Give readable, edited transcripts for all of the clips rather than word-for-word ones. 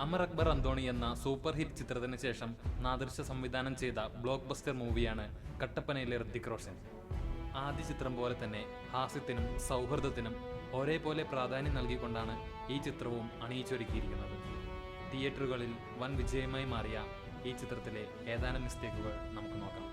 അമർ അക്ബർ അന്തോണി എന്ന super hit ചിത്രത്തിന് ശേഷം നാദിർഷ സംവിധാനം ചെയ്ത ബ്ലോക്ക് ബസ്റ്റർ മൂവിയാണ് കട്ടപ്പനയിലെ ഋത്തിക് റോഷൻ. ആദ്യ ചിത്രം പോലെ തന്നെ ഹാസ്യത്തിനും സൗഹൃദത്തിനും ഒരേപോലെ പ്രാധാന്യം നൽകിക്കൊണ്ടാണ് ഈ ചിത്രവും അണിയിച്ചൊരുക്കിയിരിക്കുന്നത്. തിയേറ്ററുകളിൽ വൻ വിജയമായി മാറിയ ഈ ചിത്രത്തിലെ ഏതാനും മിസ്റ്റേക്കുകൾ നമുക്ക് നോക്കാം.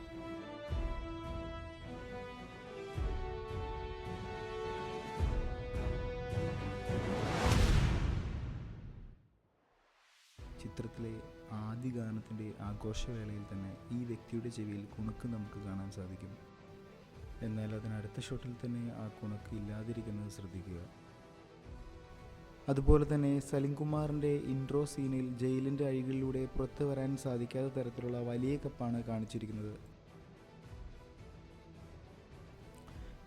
ചിത്രത്തിലെ ആദ്യ ഗാനത്തിൻ്റെ ആഘോഷവേളയിൽ തന്നെ ഈ വ്യക്തിയുടെ ചെവിയിൽ കുണുക്ക് നമുക്ക് കാണാൻ സാധിക്കും. എന്നാൽ അതിനടുത്ത ഷോട്ടിൽ തന്നെ ആ കുണുക്ക് ഇല്ലാതിരിക്കുന്നത് ശ്രദ്ധിക്കുക. അതുപോലെ തന്നെ സലിംകുമാറിൻ്റെ ഇൻട്രോ സീനിൽ ജയിലിൻ്റെ അഴികളിലൂടെ പുറത്തു വരാൻ സാധിക്കാത്ത തരത്തിലുള്ള വലിയ കപ്പാണ് കാണിച്ചിരിക്കുന്നത്.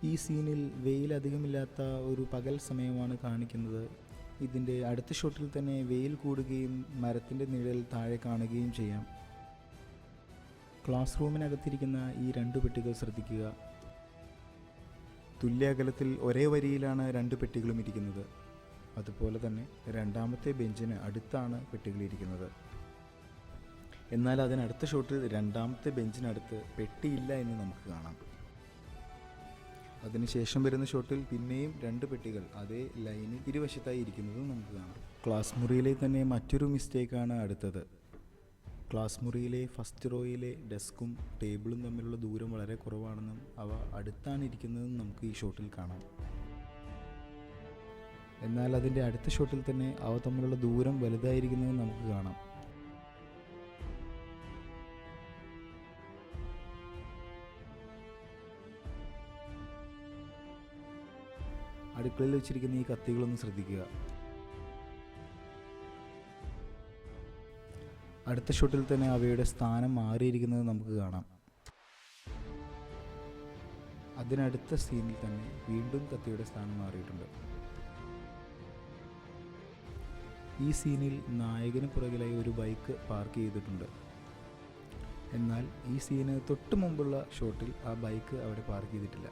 ഈ സീനിൽ വെയിൽ അധികമില്ലാത്ത ഒരു പകൽ സമയമാണ് കാണിക്കുന്നത്. ഇതിൻ്റെ അടുത്ത ഷോട്ടിൽ തന്നെ വെയിൽ കൂടുകയും മരത്തിൻ്റെ നിഴൽ താഴെ കാണുകയും ചെയ്യാം. ക്ലാസ് റൂമിനകത്തിരിക്കുന്ന ഈ രണ്ട് പെട്ടികൾ ശ്രദ്ധിക്കുക. തുല്യ അകലത്തിൽ ഒരേ വരിയിലാണ് രണ്ട് പെട്ടികളും ഇരിക്കുന്നത്. അതുപോലെ തന്നെ രണ്ടാമത്തെ ബെഞ്ചിന് അടുത്താണ് പെട്ടികളിരിക്കുന്നത്. എന്നാൽ അതിനടുത്ത ഷോട്ടിൽ രണ്ടാമത്തെ ബെഞ്ചിനടുത്ത് പെട്ടിയില്ല എന്ന് നമുക്ക് കാണാം. അതിനുശേഷം വരുന്ന ഷോട്ടിൽ പിന്നെയും രണ്ട് പെട്ടികൾ അതേ ലൈനിൽ ഇരുവശത്തായി ഇരിക്കുന്നതും നമുക്ക് കാണാം. ക്ലാസ് മുറിയിലെ തന്നെ മറ്റൊരു മിസ്റ്റേക്കാണ് അടുത്തത്. ക്ലാസ് മുറിയിലെ ഫസ്റ്റ് റോയിലെ ഡെസ്കും ടേബിളും തമ്മിലുള്ള ദൂരം വളരെ കുറവാണെന്നും അവ അടുത്താണ് ഇരിക്കുന്നതെന്നും നമുക്ക് ഈ ഷോട്ടിൽ കാണാം. എന്നാൽ അതിൻ്റെ അടുത്ത ഷോട്ടിൽ തന്നെ അവ തമ്മിലുള്ള ദൂരം വലുതായിരിക്കുന്നതും നമുക്ക് കാണാം. അടുക്കളയിൽ വെച്ചിരിക്കുന്ന ഈ കത്തികളൊന്ന് ശ്രദ്ധിക്കുക. അടുത്ത ഷോട്ടിൽ തന്നെ അവയുടെ സ്ഥാനം മാറിയിരിക്കുന്നത് നമുക്ക് കാണാം. അതിനടുത്ത സീനിൽ തന്നെ വീണ്ടും കത്തിയുടെ സ്ഥാനം മാറിയിട്ടുണ്ട്. ഈ സീനിൽ നായകന് പുറകിലായി ഒരു ബൈക്ക് പാർക്ക് ചെയ്തിട്ടുണ്ട്. എന്നാൽ ഈ സീന് തൊട്ട് മുമ്പുള്ള ഷോട്ടിൽ ആ ബൈക്ക് അവിടെ പാർക്ക് ചെയ്തിട്ടില്ല.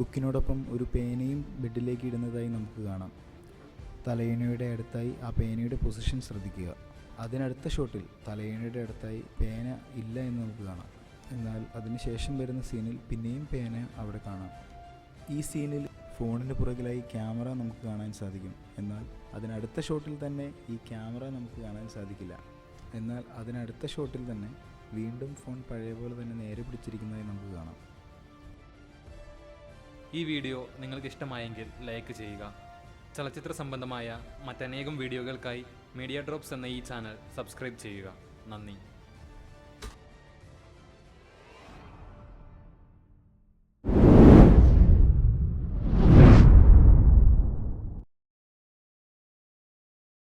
ബുക്കിനോടൊപ്പം ഒരു പേനയും ബെഡിലേക്ക് ഇടുന്നതായി നമുക്ക് കാണാം. തലയിണയുടെ അടുത്തായി ആ പേനയുടെ പൊസിഷൻ ശ്രദ്ധിക്കുക. അതിനടുത്ത ഷോട്ടിൽ തലയിണയുടെ അടുത്തായി പേന ഇല്ല എന്ന് നമുക്ക് കാണാം. എന്നാൽ അതിനുശേഷം വരുന്ന സീനിൽ പിന്നെയും പേന അവിടെ കാണാം. ഈ സീനിൽ ഫോണിൻ്റെ പുറകിലായി ക്യാമറ നമുക്ക് കാണാൻ സാധിക്കും. എന്നാൽ അതിനടുത്ത ഷോട്ടിൽ തന്നെ ഈ ക്യാമറ നമുക്ക് കാണാൻ സാധിക്കില്ല. എന്നാൽ അതിനടുത്ത ഷോട്ടിൽ തന്നെ വീണ്ടും ഫോൺ പഴയ പോലെ തന്നെ നേരെ പിടിച്ചിരിക്കുന്നതായി നമുക്ക് കാണാം. ഈ വീഡിയോ നിങ്ങൾക്ക് ഇഷ്ടമായെങ്കിൽ ലൈക്ക് ചെയ്യുക. ചലച്ചിത്ര സംബന്ധമായ മറ്റനേകം വീഡിയോകൾക്കായി മീഡിയ ഡ്രോപ്സ് എന്ന ഈ ചാനൽ സബ്സ്ക്രൈബ് ചെയ്യുക. നന്ദി.